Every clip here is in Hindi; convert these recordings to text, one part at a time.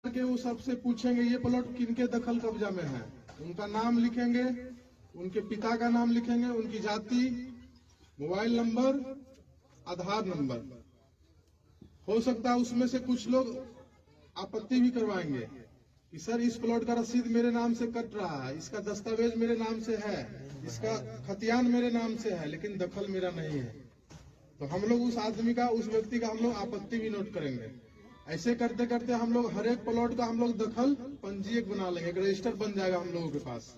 के वो सबसे पूछेंगे ये प्लॉट किनके दखल कब्जा में है, उनका नाम लिखेंगे, उनके पिता का नाम लिखेंगे, उनकी जाति, मोबाइल नंबर, आधार नंबर। हो सकता है उसमें से कुछ लोग आपत्ति भी करवाएंगे कि सर इस प्लॉट का रसीद मेरे नाम से कट रहा है, इसका दस्तावेज मेरे नाम से है, इसका खतियान मेरे नाम से है, लेकिन दखल मेरा नहीं है। तो हम लोग उस आदमी का, उस व्यक्ति का हम लोग आपत्ति भी नोट करेंगे। ऐसे करते करते हम लोग हर एक प्लॉट का हम लोग दखल पंजीयक बना लेंगे, एक रजिस्टर बन जाएगा हम लोगों के पास,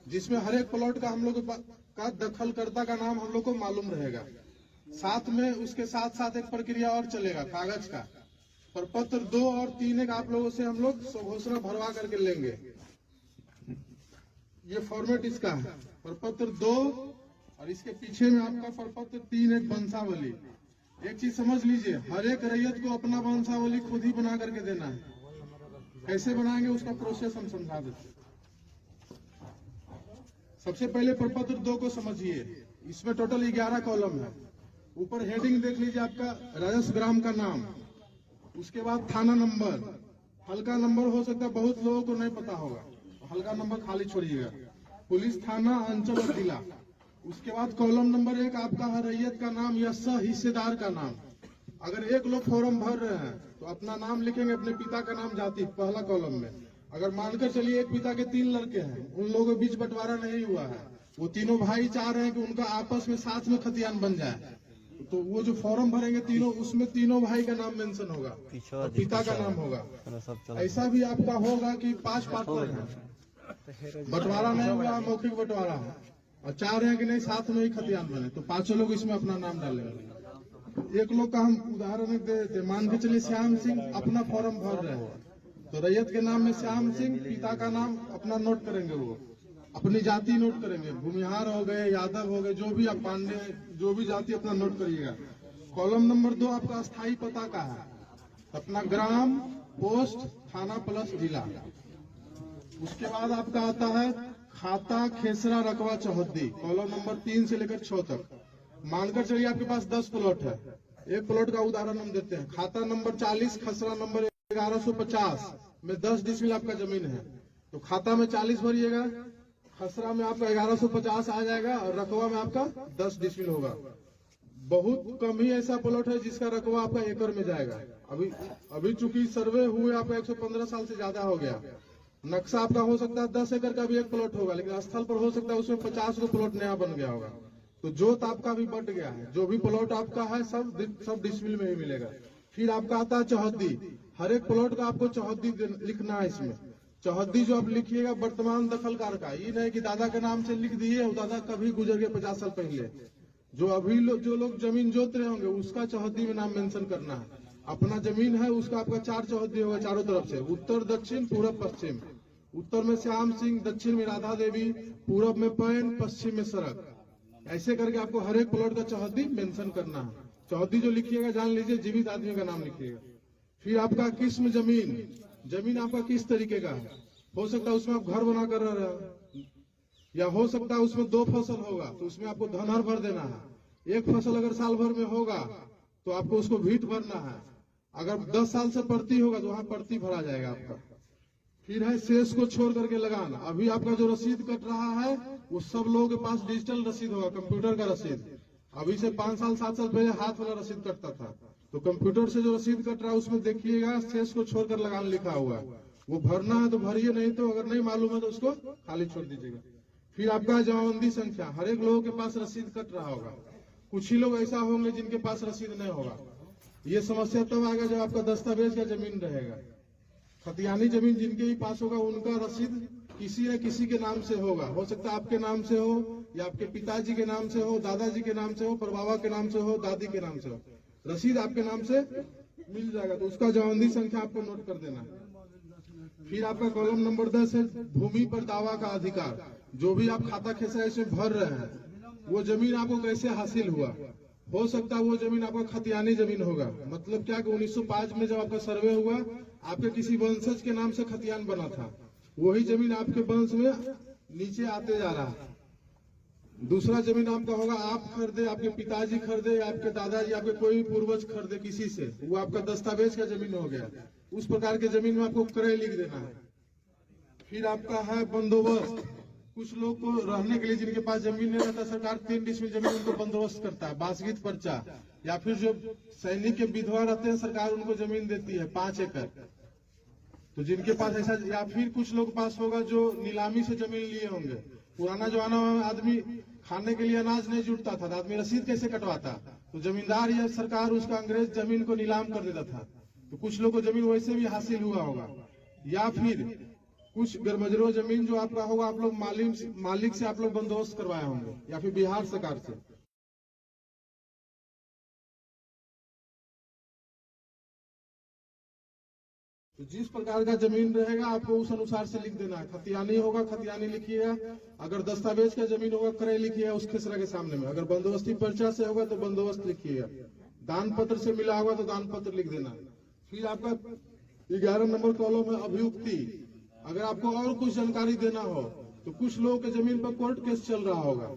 जिसमें हर एक प्लॉट का हम लोग का दखलकर्ता का नाम हम लोग को मालूम रहेगा। साथ में उसके साथ साथ एक प्रक्रिया और चलेगा कागज का, प्रपत्र 2 और 3 एक आप लोगों से हम लोग स्वघोषणा भरवा करके लेंगे। ये फॉर्मेट इसका है, प्रपत्र 2 और इसके पीछे में आपका प्रपत्र 3 एक वंशावली। एक चीज समझ लीजिए, हर एक रैयत को अपना वंशावली खुद ही बना करके देना है। कैसे बनाएंगे उसका प्रोसेस हम समझा देते। सबसे पहले प्रपत्र 2 को समझिए, इसमें टोटल 11 कॉलम है। ऊपर हेडिंग देख लीजिए आपका राजस्व ग्राम का नाम, उसके बाद थाना नंबर, हल्का नंबर हो सकता है बहुत लोगों को नहीं पता होगा, हल्का नंबर खाली छोड़िएगा, पुलिस थाना अंचल और जिला। उसके बाद कॉलम नंबर 1 आपका है रैयत का नाम या सह हिस्सेदार का नाम। अगर एक लोग फॉर्म भर रहे हैं तो अपना नाम लिखेंगे, अपने पिता का नाम, जाति, पहला कॉलम में। अगर मानकर चलिए एक पिता के 3 लड़के हैं, उन लोगों के बीच बंटवारा नहीं हुआ है, वो तीनों भाई चाह रहे हैं कि उनका आपस में साथ में खतियान बन जाए, तो वो जो फॉर्म भरेंगे तीनों, उसमें तीनों भाई का नाम मेंशन होगा और पिता का नाम होगा। ऐसा भी आपका होगा कि 5 पार्टनर है, बंटवारा नहीं हुआ, मौखिक बंटवारा है और चाह रहे हैं कि नहीं साथ में ही खतियान बने, तो 5 लोग इसमें अपना नाम डालेंगे। एक लोग का हम उदाहरण देते, मान के चलिए श्याम सिंह अपना फॉर्म भर रहे हैं, तो रैयत के नाम में श्याम सिंह, पिता का नाम अपना नोट करेंगे, वो अपनी जाति नोट करेंगे, भूमिहार हो गए, यादव हो गए, जो भी आप पांडे, जो भी जाति अपना नोट करिएगा। कॉलम नंबर 2 आपका स्थायी पता का है, अपना ग्राम, पोस्ट, थाना प्लस जिला। उसके बाद आपका आता है खाता, खेसरा, रकबा, चौहद्दी, कॉलम नंबर 3 से लेकर 6 तक। मानकर चलिए आपके पास 10 प्लॉट है, एक प्लॉट का उदाहरण हम देते हैं। खाता नंबर 40, खसरा नंबर 1150 में 10 डिसमिल आपका जमीन है, तो खाता में 40 भरिएगा, खसरा में आपका 1150 आ जाएगा और रकबा में आपका 10 डिसमिल होगा। बहुत कम ही ऐसा प्लॉट है जिसका रकबा आपका एकड़ में जाएगा। अभी चूंकि सर्वे हुए आपका 115 साल से ज्यादा हो गया, नक्शा आपका हो सकता है 10 एकड़ का भी एक प्लॉट होगा, लेकिन स्थल पर हो सकता है उसमें 50 को प्लॉट नया बन गया होगा, तो जोत आपका भी बढ़ गया है। जो भी प्लॉट आपका है सब डिसमिल में ही मिलेगा। फिर आपका आता है चौहद्दी, हर एक प्लॉट का आपको चौहद्दी लिखना है। इसमें चौहद्दी जो आप लिखिएगा वर्तमान दखलकार का, ये नहीं कि दादा के नाम से लिख दिए और दादा कभी गुजर गए 50 साल पहले। जो अभी जो लोग जमीन जोत रहे होंगे उसका चौहद्दी में नाम मेंशन करना है। अपना जमीन है उसका आपका 4 चौहद्दी होगा चारों तरफ से, उत्तर, दक्षिण, पूरब, पश्चिम। उत्तर में श्याम सिंह, दक्षिण में राधा देवी, पूरब में पैन, पश्चिम में सड़क। ऐसे करके आपको हर एक प्लॉट का चौहद्दी मेंशन करना है। चौहद्दी जो लिखिएगा जान लीजिए जीवित आदमी का नाम लिखिएगा। फिर आपका किस्म जमीन आपका किस तरीके का है, हो सकता है उसमें आप घर बना कर रह रहे हैं, या हो सकता है उसमें 2 फसल होगा तो उसमें आपको धनहर भर देना है। एक फसल अगर साल भर में होगा तो आपको उसको भीट भरना है। अगर 10 साल से प्रति होगा तो वहां प्रति भरा जाएगा आपका। फिर है शेष को छोड़ करके लगाना। अभी आपका जो रसीद कट रहा है वो सब लोगों के पास डिजिटल रसीद होगा, कंप्यूटर का रसीद। अभी से 5 साल 7 साल पहले हाथ वाला रसीद कटता था, तो कंप्यूटर से जो रसीद कट रहा है उसमें देखिएगा शेष को छोड़कर लगाना लिखा हुआ है, वो भरना है तो भरिए, नहीं तो अगर नहीं मालूम है तो उसको खाली छोड़ दीजिएगा। फिर आपका जमाबंदी संख्या, हर एक लोगों के पास रसीद कट रहा होगा, कुछ ही लोग ऐसा होंगे जिनके पास रसीद नहीं होगा। ये समस्या तब आएगा जब आपका दस्तावेज का जमीन रहेगा। खतियानी जमीन जिनके ही पास होगा उनका रसीद किसी न किसी के नाम से होगा, हो सकता है आपके नाम से हो या आपके पिताजी के नाम से हो, दादाजी के नाम से हो, परबाबा के नाम से हो, दादी के नाम से हो, रसीद आपके नाम से मिल जाएगा, तो उसका जमाबंदी संख्या आपको नोट कर देना है। फिर आपका कॉलम नंबर 10 है भूमि पर दावा का अधिकार। जो भी आप खाता खेसरा इसमें भर रहे हैं वो जमीन आपको कैसे हासिल हुआ, हो सकता है वो जमीन आपका खतियानी जमीन होगा। मतलब क्या कि 1905 में जब आपका सर्वे हुआ आपके किसी वंशज के नाम से खतियान बना था, वही जमीन आपके वंश में नीचे आते जा रहा है। दूसरा जमीन आपका होगा आप खरीदे, आपके पिताजी खरीदे, आपके दादाजी, आपके कोई भी पूर्वज खरीदे किसी से, वो आपका दस्तावेज का जमीन हो गया। उस प्रकार के जमीन में आपको क्रय लिख देना है। फिर आपका है बंदोबस्त। कुछ लोग को रहने के लिए जिनके पास जमीन नहीं रहता, सरकार 3 डिसमिल जमीन उनको बंदोबस्त करता है, बासगीत पर्चा। या फिर जो सैनिक के विधवा रहते हैं, सरकार उनको जमीन देती है 5 एकड़। तो जिनके पास ऐसा, या फिर कुछ लोग पास होगा जो नीलामी से जमीन लिए होंगे। पुराना जमाना में आदमी खाने के लिए अनाज नहीं जुटता था, तो आदमी रसीद कैसे कटवाता? तो जमींदार या सरकार उसका अंग्रेज जमीन को नीलाम कर देता था। तो कुछ लोगों को जमीन वैसे भी हासिल हुआ होगा। या फिर कुछ गरमजरो जमीन जो आपका होगा, आप लोग मालिक से आप लोग बंदोबस्त करवाए होंगे, या फिर बिहार सरकार से। तो जिस प्रकार का जमीन रहेगा आपको उस अनुसार से लिख देना है। खतियानी होगा, खतियानी लिखिएगा। अगर दस्तावेज का जमीन होगा, क्रय लिखिएगा उस खेसरा के सामने में। अगर बंदोबस्ती पर्चा से होगा तो बंदोबस्त लिखिएगा। दान पत्र से मिला होगा तो दान पत्र लिख देना। फिर आपका 11 नंबर कॉलम है अभियुक्ति। अगर आपको और कुछ जानकारी देना हो, तो कुछ लोगों के जमीन पर कोर्ट केस चल रहा होगा,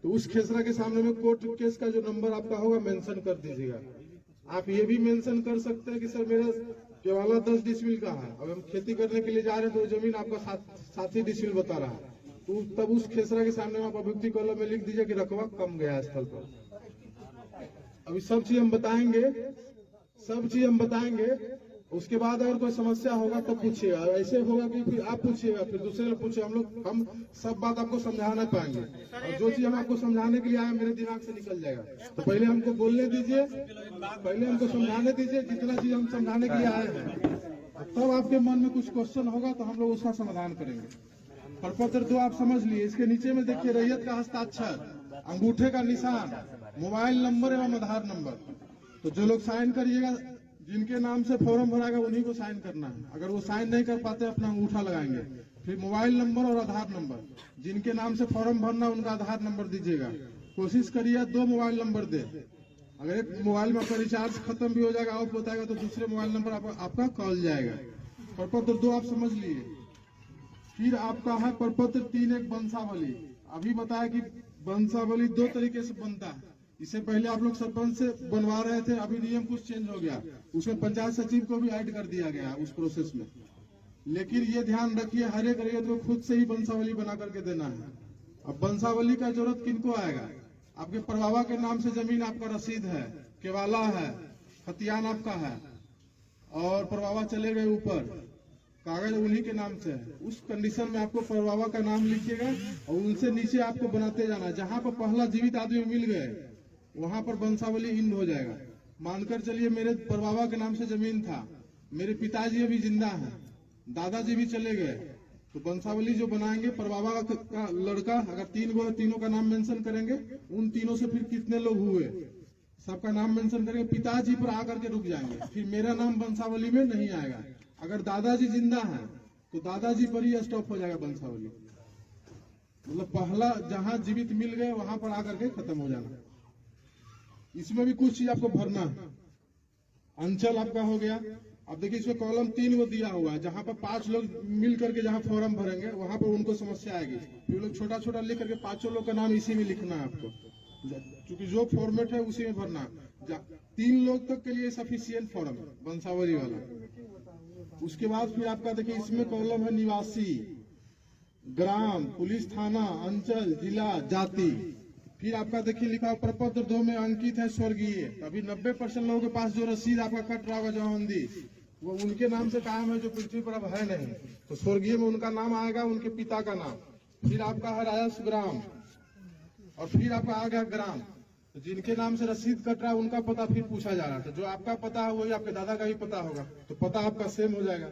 तो उस खेसरा के सामने में कोर्ट केस का जो नंबर आपका होगा मेंशन कर दीजिएगा। आप ये भी मेंशन कर सकते हैं कि सर मेरा केवाला 10 डिसमिल का है, अब हम खेती करने के लिए जा रहे हैं तो जमीन आपका 7 डिसमिल बता रहा है, तो तब उस खेसरा के सामने आप अभियुक्ति कॉलम में लिख दीजिए कि रकबा कम गया स्थल पर। अभी सब चीज हम बताएंगे। उसके बाद अगर कोई समस्या होगा तो पूछिएगा। ऐसे होगा कि फिर आप पूछिएगा, फिर दूसरे लोग पूछे, हम सब बात आपको समझा नहीं पाएंगे। और जो चीज हम आपको समझाने के लिए आए मेरे दिमाग से निकल जाएगा। तो पहले हमको बोलने दीजिए, पहले हमको समझाने दीजिए जितना चीज हम समझाने के लिए आए हैं। तब आपके मन में कुछ क्वेश्चन होगा तो हम लोग उसका समाधान करेंगे। प्रपत्र 2 आप समझ लिए। इसके नीचे में देखिए रैयत का हस्ताक्षर, अंगूठे का निशान, मोबाइल नंबर एवं आधार नंबर। तो जो लोग साइन करिएगा, जिनके नाम से फॉर्म भराएगा उन्हीं को साइन करना है। अगर वो साइन नहीं कर पाते अपना अंगूठा लगाएंगे। फिर मोबाइल नंबर और आधार नंबर, जिनके नाम से फॉर्म भरना उनका आधार नंबर दीजिएगा। कोशिश करिए 2 मोबाइल नंबर दे। अगर एक मोबाइल में आपका रिचार्ज खत्म भी हो जाएगा, ऑफ बताएगा, तो दूसरे मोबाइल नंबर आपका कॉल जाएगा। प्रपत्र 2 आप समझ लिए। फिर आपका है प्रपत्र 3 एक वंशावली। अभी बताया कि वंशावली 2 तरीके से बनता है। इससे पहले आप लोग सरपंच से बनवा रहे थे, अभी नियम कुछ चेंज हो गया, उसमें पंचायत सचिव को भी ऐड कर दिया गया उस प्रोसेस में। लेकिन ये ध्यान रखिए, हर एक रैयत को खुद से ही वंशावली बना करके देना है। अब वंशावली का जरूरत किनको आएगा? आपके परबाबा के नाम से जमीन आपका रसीद है, केवाला है, खतियान आपका है, और परबाबा चले गए ऊपर, कागज उन्हीं के नाम से है। उस कंडीशन में आपको परबाबा का नाम लिखिएगा और उनसे नीचे आपको बनाते जाना है। जहां पर पहला जीवित आदमी मिल गए वहां पर वंशावली इन हो जाएगा। मानकर चलिए मेरे परबाबा के नाम से जमीन था, मेरे पिताजी अभी जिंदा हैं, दादाजी भी चले गए, तो वंशावली जो बनाएंगे, परबाबा का लड़का अगर 3 तीनों का नाम मेंशन करेंगे, उन तीनों से फिर कितने लोग हुए सबका नाम मेंशन करेंगे, पिताजी पर आकर के रुक जाएंगे, फिर मेरा नाम वंशावली में नहीं आएगा। अगर दादाजी जिंदा हैं तो दादाजी पर ही स्टॉप हो जाएगा वंशावली। मतलब पहला जहां जीवित मिल गए वहां पर आकर के खत्म हो जाना। इसमें भी कुछ चीज आपको भरना है। अंचल आपका हो गया। अब देखिए इसमें कॉलम 3 को दिया हुआ है, जहां पर 5 लोग मिल करके जहां फॉर्म भरेंगे वहां पर उनको समस्या आएगी। फिर लोग छोटा छोटा लिख करके 5 लोग का नाम इसी में लिखना है आपको, क्योंकि जो फॉर्मेट है उसी में भरना। 3 लोग तक के लिए सफिशियंट फॉर्म है वंशावली वाला। उसके बाद फिर आपका देखिए इसमें कॉलम है निवासी, ग्राम, पुलिस थाना, अंचल, जिला, जाति। फिर आपका देखिए लिखा प्रपत्र 2 में अंकित है स्वर्गीय। अभी 90% लोगों के पास जो रसीद आपका कट रहा होगा जवाबंदी, वो उनके नाम से कायम है जो पृथ्वी पर अब है नहीं, तो स्वर्गीय में उनका नाम आएगा, उनके पिता का नाम। फिर आपका है राजस्व ग्राम, और फिर आपका आ गया ग्राम। तो जिनके नाम से रसीद कट रहा है उनका पता फिर पूछा जा रहा था। जो आपका पता है वही आपके दादा का भी पता होगा, तो पता आपका सेम हो जाएगा।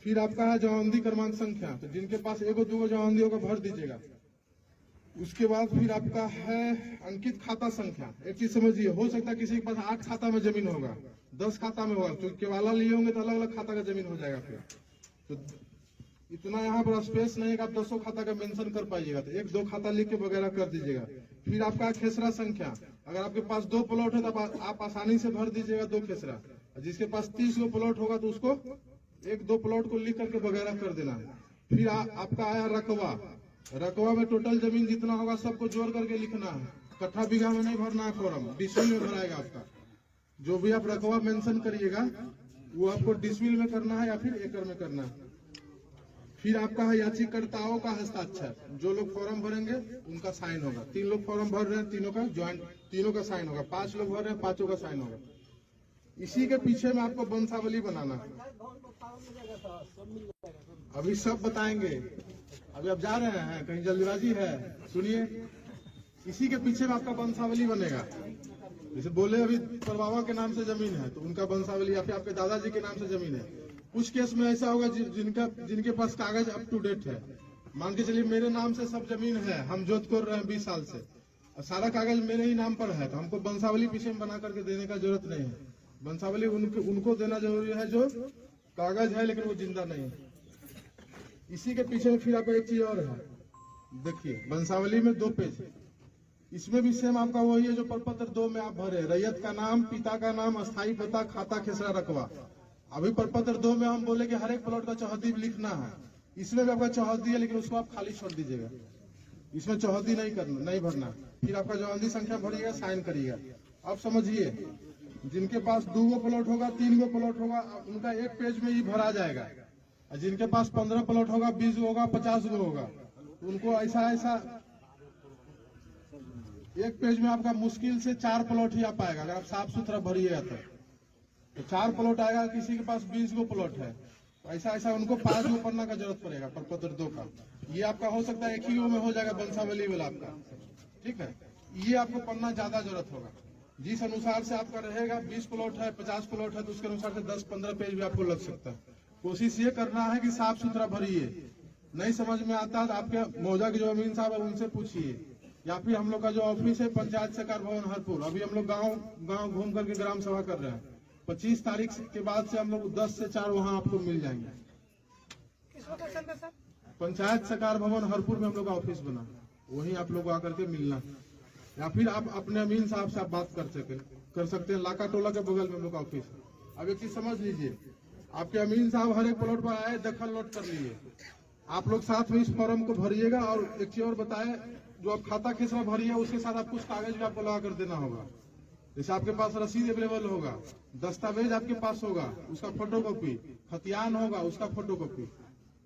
फिर आपका है जवाबंदी क्रमांक संख्या, तो जिनके पास 1-2 जवाबंदी होगा भर दीजिएगा। उसके बाद फिर आपका है अंकित खाता संख्या। एक चीज समझिए, हो सकता है किसी के पास 8 खाता में जमीन होगा, 10 खाता में होगा, तो केवाला लिए होंगे तो अलग अलग खाता का जमीन हो जाएगा। फिर तो इतना यहाँ पर स्पेस नहीं है कि आप 200 खाता का मेंशन कर पाइएगा, तो 1-2 खाता लिख के वगैरह कर दीजिएगा। फिर आपका खेसरा संख्या, अगर आपके पास 2 प्लॉट है तो आप आसानी से भर दीजिएगा 2 खेसरा। जिसके पास 30 गो प्लॉट होगा तो उसको 1-2 प्लॉट को लिख करके वगैरह कर देना है। फिर आपका आया रकबा। रकबा में टोटल जमीन जितना होगा सबको जोड़ करके लिखना है। कट्ठा बीघा में नहीं भरना है फॉर्म, डिसमिल में भराएगा आपका। जो भी आप रकबा मेंशन करिएगा वो आपको डिसमिल में करना है या फिर एकड़ में करना है। फिर आपका है याचिकाकर्ताओं का हस्ताक्षर, जो लोग फॉर्म भरेंगे उनका साइन होगा। 3 लोग फॉर्म भर रहे हैं, तीनों का ज्वाइंट, तीनों का साइन होगा। 5 लोग भर रहे हैं, 5 का साइन होगा। इसी के पीछे में आपको वंशावली बनाना है। अभी सब बताएंगे, अभी आप जा रहे हैं, कहीं जल्दीबाजी है, सुनिए। इसी के पीछे में आपका वंशावली बनेगा। जैसे बोले अभी परबाबा के नाम से जमीन है तो उनका वंशावली, या फिर आपके दादाजी के नाम से जमीन है। कुछ केस में ऐसा होगा जिनके पास कागज अप टू डेट है। मान के चलिए मेरे नाम से सब जमीन है, हम जोत कर रहे हैं 20 साल से, और सारा कागज मेरे ही नाम पर है, तो हमको वंशावली पीछे में बना करके देने का जरूरत नहीं है। वंशावली उनको देना जरूरी है जो कागज है लेकिन वो जिंदा नहीं है। इसी के पीछे फिर आपको एक चीज और है, देखिए वंशावली में 2 पेज है। इसमें भी सेम आपका वही है जो प्रपत्र 2 में आप भरे, रैयत का नाम, पिता का नाम, अस्थायी पता, खाता, खेसरा, रकबा। अभी प्रपत्र 2 में हम बोले कि हर एक प्लॉट का चौहद्दी लिखना है। इसमें भी आपका चौहद्दी है लेकिन उसको आप खाली छोड़ दीजिएगा, इसमें चौहद्दी नहीं भरना। फिर आपका चौहद्दी संख्या भरिएगा, साइन करिएगा। अब समझिए, जिनके पास 2 प्लॉट होगा, 3 प्लॉट होगा, उनका 1 पेज में ही भरा जाएगा। और जिनके पास 15 प्लॉट होगा, 20 होगा, 50 होगा, तो उनको ऐसा 1 पेज में आपका मुश्किल से 4 प्लॉट ही आ पाएगा। अगर आप साफ सुथरा भरिएगा तो 4 प्लॉट आएगा। किसी के पास 20 प्लॉट है, तो ऐसा उनको 5 पन्ना का जरूरत पड़ेगा प्रपत्र 2 का। ये आपका हो सकता है 1 ही में हो जाएगा वंशावली वाला आपका, ठीक है। ये आपको पन्ना ज्यादा जरूरत होगा। जिस अनुसार से आपका रहेगा, 20 प्लॉट है, 50 प्लॉट है, तो उसके अनुसार से 10-15 पेज भी आपको लग सकता है। कोशिश ये करना है कि साफ सुथरा भरिए। नहीं समझ में आता तो आपके मौजा के जो अमीन साहब है उनसे पूछिए, या फिर हम लोग का जो ऑफिस है पंचायत सहकार भवन हरपुर, अभी हम लोग गांव घूम करके ग्राम सभा कर रहे हैं। 25 तारीख के बाद से हम लोग 10 से 4 वहां आपको मिल जाएंगे। पंचायत सहकार भवन हरपुर में हम लोग का ऑफिस बना, वहीं आप लोग आकर के मिलना, या फिर आप अपने अमीन साहब से आप बात कर सकते हैं। लाका टोला के बगल में हम लोग का ऑफिस है। अब एक चीज समझ लीजिए, आपके अमीन साहब हर एक प्लॉट पर आए, दखल नोट कर लिए। आप लोग साथ में इस फॉर्म को भरिएगा। और एक चीज और बताए, जो आप खाता खेसरा भरिए उसके साथ आप कुछ कागज भी आपको लगा कर देना होगा। जैसे आपके पास रसीद अवेलेबल होगा, दस्तावेज आपके पास होगा, उसका फोटोकॉपी, खतियान होगा, उसका फोटोकॉपी,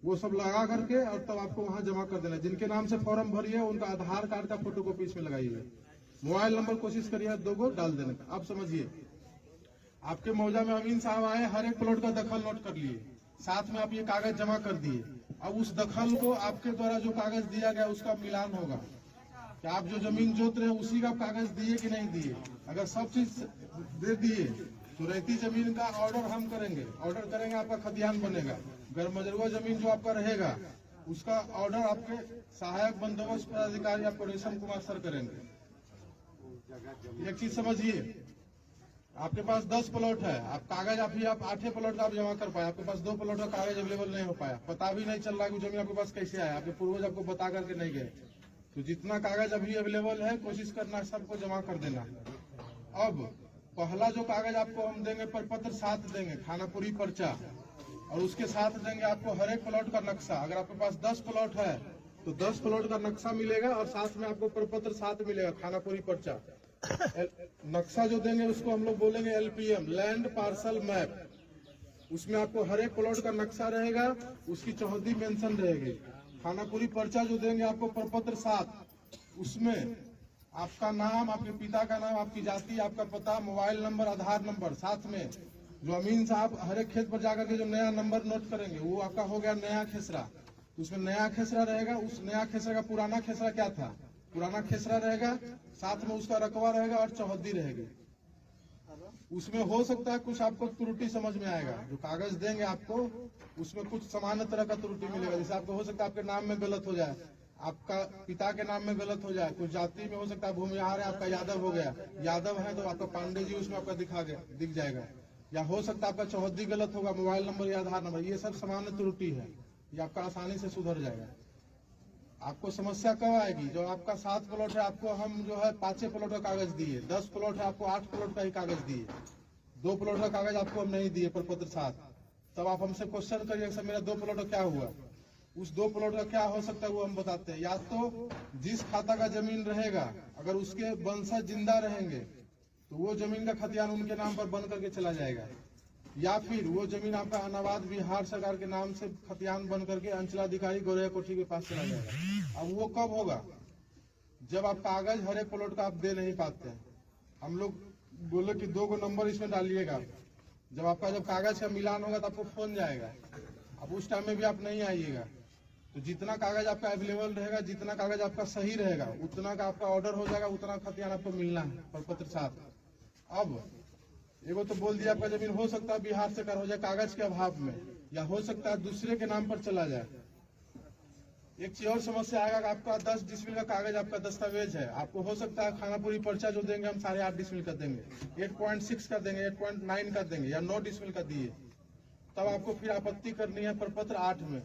वो सब लगा करके और तब आपको वहां जमा कर देना। जिनके नाम से फॉर्म भरिए उनका आधार कार्ड का फोटोकॉपी इसमें लगाइए। मोबाइल नंबर कोशिश करिए 2 डाल देने का। अब समझिए, आपके मौजा में अमीन साहब आए, हर एक प्लॉट का दखल नोट कर लिए, साथ में आप ये कागज जमा कर दिए। अब उस दखल को आपके द्वारा जो कागज दिया गया उसका मिलान होगा कि आप जो जमीन जोत रहे हैं उसी का कागज दिए कि नहीं दिए। अगर सब चीज दे दिए तो रहती जमीन का ऑर्डर हम करेंगे, आपका खतियान बनेगा। गैरमजरूआ जमीन जो आपका रहेगा उसका ऑर्डर आपके सहायक बंदोबस्त पदाधिकारी आपको रेशम कुमार सर करेंगे। एक चीज समझिए, आपके पास 10 प्लॉट है, आप कागज आप 8 प्लॉट का आप जमा कर पाए, आपके पास 2 प्लॉट का कागज अवेलेबल नहीं हो पाया, पता भी नहीं चल रहा कि जमीन आपके पास कैसे आया, आपके पूर्वज आपको बता करके नहीं गए। तो जितना कागज अभी अवेलेबल है कोशिश करना है सबको जमा कर देना। अब पहला जो कागज आपको हम देंगे, प्रपत्र 7 देंगे, खानापुरी पर्चा, और उसके साथ देंगे आपको हर एक प्लॉट का नक्शा। अगर आपके पास 10 प्लॉट है तो 10 प्लॉट का नक्शा मिलेगा और साथ में आपको प्रपत्र 7 मिलेगा, खानापुरी पर्चा। नक्शा जो देंगे उसको हम लोग बोलेंगे LPM, लैंड पार्सल मैप। उसमें आपको हर एक प्लॉट का नक्शा रहेगा, उसकी चौहद्दी मेंशन रहेगी। खानापुरी पर्चा जो देंगे आपको प्रपत्र 7, उसमें आपका नाम, आपके पिता का नाम, आपकी जाति, आपका पता, मोबाइल नंबर, आधार नंबर, साथ में जो अमीन साहब हर एक खेत पर जाकर के जो नया नंबर नोट करेंगे वो आपका हो गया नया खेसरा। उसमें नया खेसरा रहेगा, उस नया खेसरा का पुराना खेसरा क्या था, पुराना खेसरा रहेगा, साथ में उसका रकबा रहेगा और चौहद्दी रहेगी। उसमें हो सकता है कुछ आपको त्रुटि समझ में आएगा, जो कागज देंगे आपको उसमें कुछ सामान्य तरह का त्रुटि मिलेगा। जैसे आपको हो सकता है आपके नाम में गलत हो जाए, आपका पिता के नाम में गलत हो जाए, कुछ जाति में हो सकता है भूमिहार है आपका यादव हो गया, यादव है तो आपका पांडे जी उसमें आपका दिख जाएगा, या हो सकता है आपका चौहद्दी गलत होगा, मोबाइल नंबर या आधार नंबर, ये सब सामान्य त्रुटि है, ये आपका आसानी से सुधर जाएगा। आपको समस्या कब आएगी, जो आपका 7 प्लॉट है आपको हम जो है 5 प्लॉट का कागज दिए, 10 प्लॉट है आपको 8 प्लॉट का ही कागज दिए, 2 प्लॉट का कागज आपको हम नहीं दिए प्रपत्र 7, तब आप हमसे क्वेश्चन करिए सर मेरा 2 प्लॉट का क्या हुआ। उस 2 प्लॉट का क्या हो सकता है वो हम बताते हैं। या तो जिस खाता का जमीन रहेगा अगर उसके वंशज जिंदा रहेंगे तो वो जमीन का खतियान उनके नाम पर बन करके चला जाएगा, या फिर वो जमीन आपका अनाबाद बिहार सरकार के नाम से खतियान बन करके अंचलाधिकारी गौरैया कोठी के पास चला जाएगा। अब वो कब होगा? जब आप कागज हर एक प्लॉट का आप दे नहीं पाते हैं। हम लोग बोले कि 2 नंबर इसमें डालिएगा। जब आपका जब कागज का मिलान होगा तो आपको फोन जाएगा। अब उस टाइम में भी आप नहीं आइएगा। तो जितना कागज आपका अवेलेबल रहेगा, जितना कागज आपका सही रहेगा, उतना का आपका ऑर्डर हो जाएगा, उतना खतियान आपको मिलना है प्रपत्र साथ। अब एगो तो बोल दिया आपका जमीन हो सकता है बिहार से कर हो जाए कागज के अभाव में, या हो सकता है दूसरे के नाम पर चला जाए। एक चीज और समस्या आएगा कि आपका 10 डिसमिल का कागज आपका दस्तावेज है, आपको हो सकता है खानापुरी पर्चा जो देंगे हम 8.5 डिसमिल का देंगे, 8.6 का देंगे, 8.9 का देंगे, या 9 डिसमिल का दिए, तब आपको फिर आपत्ति करनी है प्रपत्र 8 में।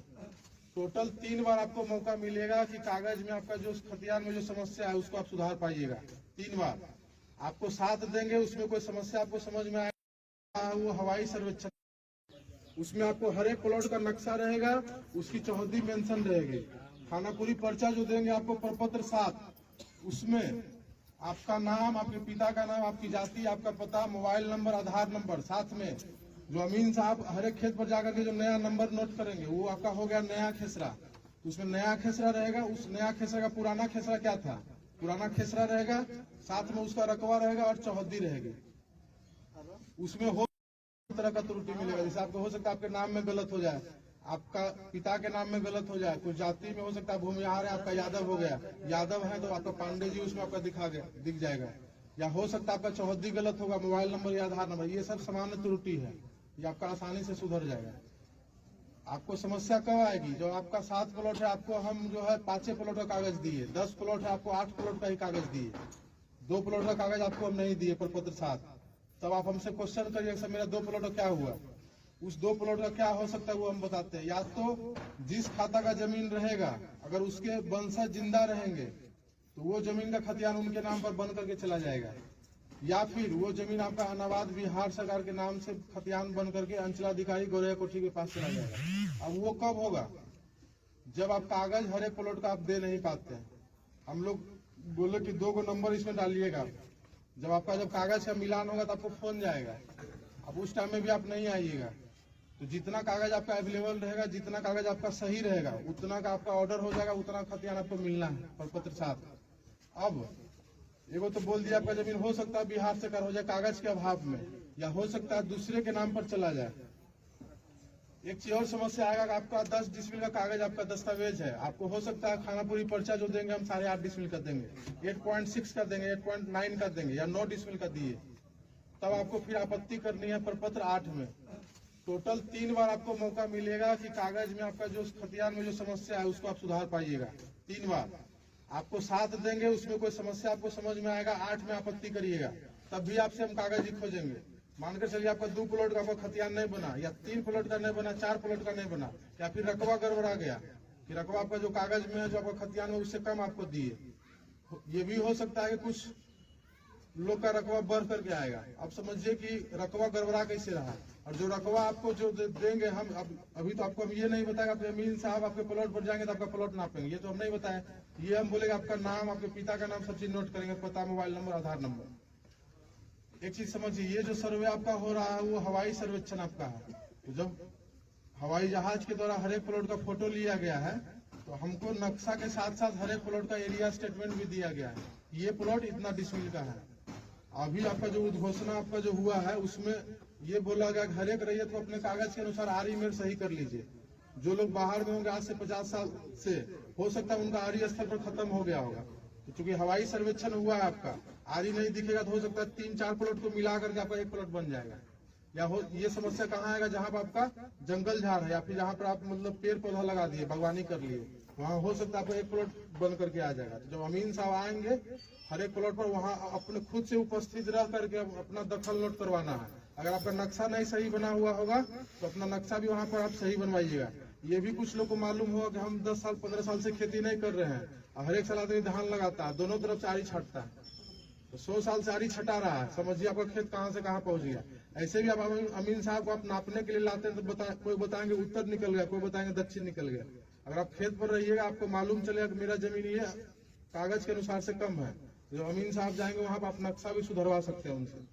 टोटल 3 बार आपको मौका मिलेगा कि कागज में आपका जो खतियान में जो समस्या है उसको आप सुधार पाइएगा। 3 बार आपको साथ देंगे, उसमें कोई समस्या आपको समझ में आएगा, वो हवाई सर्वेक्षण, उसमें आपको हर एक प्लॉट का नक्शा रहेगा, उसकी चौहद्दी मेंशन रहेगी। खानापुरी पर्चा जो देंगे आपको प्रपत्र 7, उसमें आपका नाम, आपके पिता का नाम, आपकी जाति, आपका पता, मोबाइल नंबर, आधार नंबर, साथ में जो अमीन साहब हर एक खेत पर जाकर के जो नया नंबर नोट करेंगे वो आपका हो गया नया खेसरा। तो उसमें नया खेसरा रहेगा, उस नया खेसरा का पुराना खेसरा क्या था, पुराना खेसरा रहेगा, साथ में उसका रकबा रहेगा और चौहद्दी रहेगी। उसमें हो तरह का त्रुटि मिलेगा, जैसे आपको हो सकता है आपके नाम में गलत हो जाए, आपका पिता के नाम में गलत हो जाए, कुछ जाति में हो सकता है भूमिहार है आपका यादव हो गया, यादव है तो आपका पांडे जी उसमें आपका दिख जाएगा, या हो सकता है आपका चौहद्दी गलत होगा, मोबाइल नंबर या आधार नंबर, ये सब सामान्य त्रुटि है, ये आपका आसानी से सुधर जाएगा। आपको समस्या कब आएगी? जो आपका 7 प्लॉट है, आपको हम जो है 5 प्लॉट का कागज दिए, 10 प्लॉट है आपको 8 प्लॉट का ही कागज दिए, 2 प्लॉट का कागज आपको हम नहीं दिए प्रपत्र 7, तब आप हमसे क्वेश्चन करिए सर मेरा 2 प्लॉट का क्या हुआ? उस 2 प्लॉट का क्या हो सकता है वो हम बताते हैं। या तो जिस खाता का जमीन रहेगा अगर उसके वंशज जिंदा रहेंगे तो वो जमीन का खतियान उनके नाम पर बन करके चला जाएगा, या फिर वो जमीन आपका अनाबाद बिहार सरकार के नाम से खतियान बन करके अंचलाधिकारी गौरैया कोठी के पास चला जाएगा। अब वो कब होगा? जब आप कागज हर एक प्लॉट का आप दे नहीं पाते हैं। हम लोग बोले कि 2 नंबर इसमें डालिएगा। जब आपका जब कागज का मिलान होगा तो आपको फोन जाएगा। अब उस टाइम में भी आप नहीं आइएगा। तो जितना कागज आपका अवेलेबल रहेगा, जितना कागज आपका सही रहेगा, उतना का आपका ऑर्डर हो जाएगा, उतना खतियान आपको मिलना है प्रपत्र 7। अब एगो तो बोल दिया आपका जमीन हो सकता है बिहार से कर हो जाए कागज के अभाव में, या हो सकता है दूसरे के नाम पर चला जाए। एक चीज और समस्या आएगा कि आपका 10 डिसमिल का कागज आपका दस्तावेज है, आपको हो सकता है खानापुरी पर्चा जो देंगे हम 8.5 डिसमिल का देंगे, 8.6 का देंगे, 8.9 का देंगे, या 9 डिसमिल का दिए, तब आपको फिर आपत्ति करनी है प्रपत्र 8 में। टोटल 3 बार आपको मौका मिलेगा कि कागज में आपका जो खतियान में जो समस्या है उसको आप सुधार पाइएगा। 3 बार आपको साथ देंगे, उसमें कोई समस्या आपको समझ में आएगा, 8 में आपत्ति करिएगा, तब भी आपसे हम कागज ही खोजेंगे। मानकर चलिए आपका 2 प्लॉट का आपका खतियान नहीं बना, या 3 प्लॉट का नहीं बना, 4 प्लॉट का नहीं बना, या फिर रकबा गड़बड़ा गया कि रकबा आपका जो कागज में है जो आपका खतियान है उससे कम आपको दिए। ये भी हो सकता है कि कुछ लोग का रकबा बढ़ करके आएगा। अब समझिए कि रकबा गड़बड़ा कैसे रहा, और जो रकबा आपको जो देंगे हम अभी तो आपको हम ये नहीं बताएगा आप अमीन साहब आपके प्लॉट पर जाएंगे तो आपका प्लॉट नापेंगे, ये तो हम नहीं बताए। ये हम बोलेंगे आपका नाम, आपके पिता का नाम, सब चीज नोट करेंगे, पता, मोबाइल नंबर, आधार नंबर। एक चीज समझिए, ये जो सर्वे आपका हो रहा है वो हवाई सर्वेक्षण आपका है। तो जब हवाई जहाज के द्वारा हर एक प्लॉट का फोटो लिया गया है तो हमको नक्शा के साथ साथ हर एक प्लॉट का एरिया स्टेटमेंट भी दिया गया है, ये प्लॉट इतना डिसमिल का है। अभी आपका जो उद्घोषणा आपका जो हुआ है उसमें ये बोला गया हर एक रैयत को अपने कागज के अनुसार आरी में सही कर लीजिए। जो लोग बाहर में होंगे आज से 50 साल से, हो सकता है उनका आरी स्थल पर खत्म हो गया होगा, तो चूंकि हवाई सर्वेक्षण हुआ है आपका, आरी नहीं दिखेगा तो हो सकता है 3-4 प्लॉट को मिला करके आपका एक प्लॉट बन जाएगा। या हो ये समस्या कहाँ आएगा? जहाँ पर आपका जंगल झाड़ है या फिर जहाँ पर आप मतलब पेड़ पौधा लगा दिए, बागवानी कर लिए, वहाँ हो सकता है आपको एक प्लॉट बन करके आ जाएगा। तो जब अमीन साहब आएंगे हर एक प्लॉट पर वहाँ अपने खुद से उपस्थित रह करके अपना दखल नोट करवाना है। अगर आपका नक्शा नहीं सही बना हुआ होगा तो अपना नक्शा भी वहाँ पर आप सही बनवाइएगा। ये भी कुछ लोग को मालूम होगा कि हम 10 साल 15 साल से खेती नहीं कर रहे हैं, हर एक साल आदमी धान लगाता है, दोनों तरफ से आरी छाटता है, तो 100 साल से आरी छटा रहा है, समझिए आपका खेत कहाँ से कहाँ पहुंच गया। ऐसे भी आप अमीन साहब को आप नापने के लिए लाते हैं तो कोई बताएंगे उत्तर निकल गया, कोई बताएंगे दक्षिण निकल गया। अगर आप खेत पर रहिएगा आपको मालूम चलेगा कि मेरा जमीन ये कागज के अनुसार से कम है, जो अमीन साहब जाएंगे वहां पर आप नक्शा भी सुधरवा सकते हैं उनसे।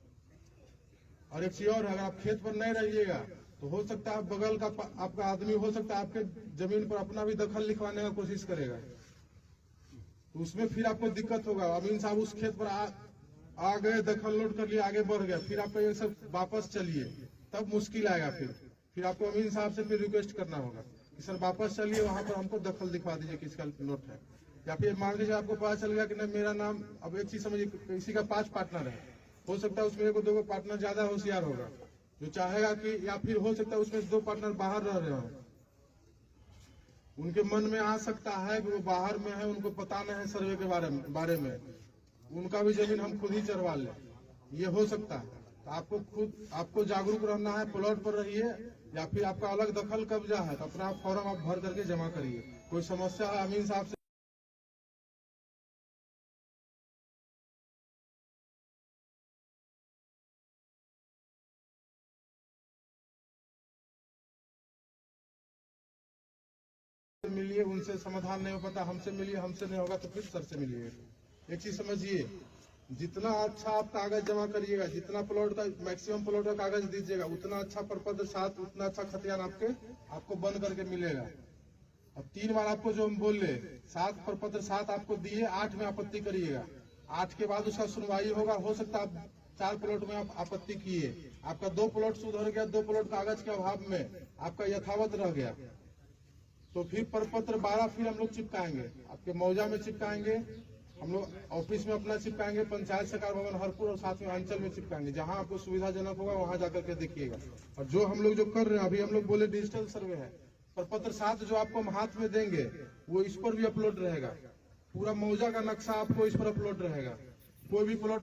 और एक चीज और है, अगर आप खेत पर नहीं रहिएगा तो हो सकता है बगल का आपका आदमी हो सकता है आपके जमीन पर अपना भी दखल लिखवाने का कोशिश करेगा, तो उसमें फिर आपको दिक्कत होगा। अमीन साहब उस खेत पर आ गए, दखल नोट कर लिए, आगे बढ़ गए, फिर आपको ये सब वापस चलिए, तब मुश्किल आएगा। फिर आपको अमीन साहब से फिर रिक्वेस्ट करना होगा कि सर वापस चलिए, वहां पर हमको दखल दिखवा दीजिए किसका नोट है। या फिर मान लीजिए आपको पता चल गया कि नहीं मेरा नाम, अब एक चीज समझिए, किसी का 5 पार्टनर है, हो सकता है उसमें 1-2 पार्टनर ज्यादा होशियार होगा जो चाहेगा कि, या फिर हो सकता है उसमें 2 पार्टनर बाहर रह रहे हो, उनके मन में आ सकता है कि वो बाहर में है, उनको पता नहीं है सर्वे के बारे में, उनका भी जमीन हम खुद ही चरवा लें, ये हो सकता है। तो आपको जागरूक रहना है, प्लॉट पर रहिए, या फिर आपका अलग दखल कब्जा है तो अपना फॉर्म आप भर करके जमा करिए। कोई समस्या है अमीन साहब से मिलिए, उनसे समाधान नहीं हो पाता हमसे मिलिए, हमसे नहीं होगा तो फिर सर से मिलिए। एक चीज समझिए, जितना अच्छा आप कागज जमा करिएगा, जितना प्लॉट का मैक्सिमम प्लॉट का कागज दीजिएगा, उतना अच्छा प्रपत्र 7, उतना अच्छा खतियान आपको बन करके मिलेगा। अब 3 बार आपको जो हम बोल रहे 7 प्रपत्र 7 आपको दिए, 8 में आपत्ति करिएगा, 8 के बाद उसका सुनवाई होगा। हो सकता है आप 4 प्लॉट में आप आपत्ति किए, आपका 2 प्लॉट सुधर गया, 2 प्लॉट कागज के अभाव में आपका यथावत रह गया, तो फिर प्रपत्र 12 फिर हम लोग चिपकाएंगे, आपके मौजा में चिपकाएंगे, हम लोग ऑफिस में अपना चिपकाएंगे, पंचायत सरकार भवन हरपुर और साथ में अंचल में चिपकाएंगे, जहां आपको सुविधाजनक होगा वहां जाकर के देखिएगा। और जो हम लोग जो कर रहे हैं अभी, हम लोग बोले डिजिटल सर्वे है, प्रपत्र 7 जो आपको हम हाथ में देंगे वो इस पर भी अपलोड रहेगा, पूरा मौजा का नक्शा आपको इस पर अपलोड रहेगा। कोई भी प्लॉट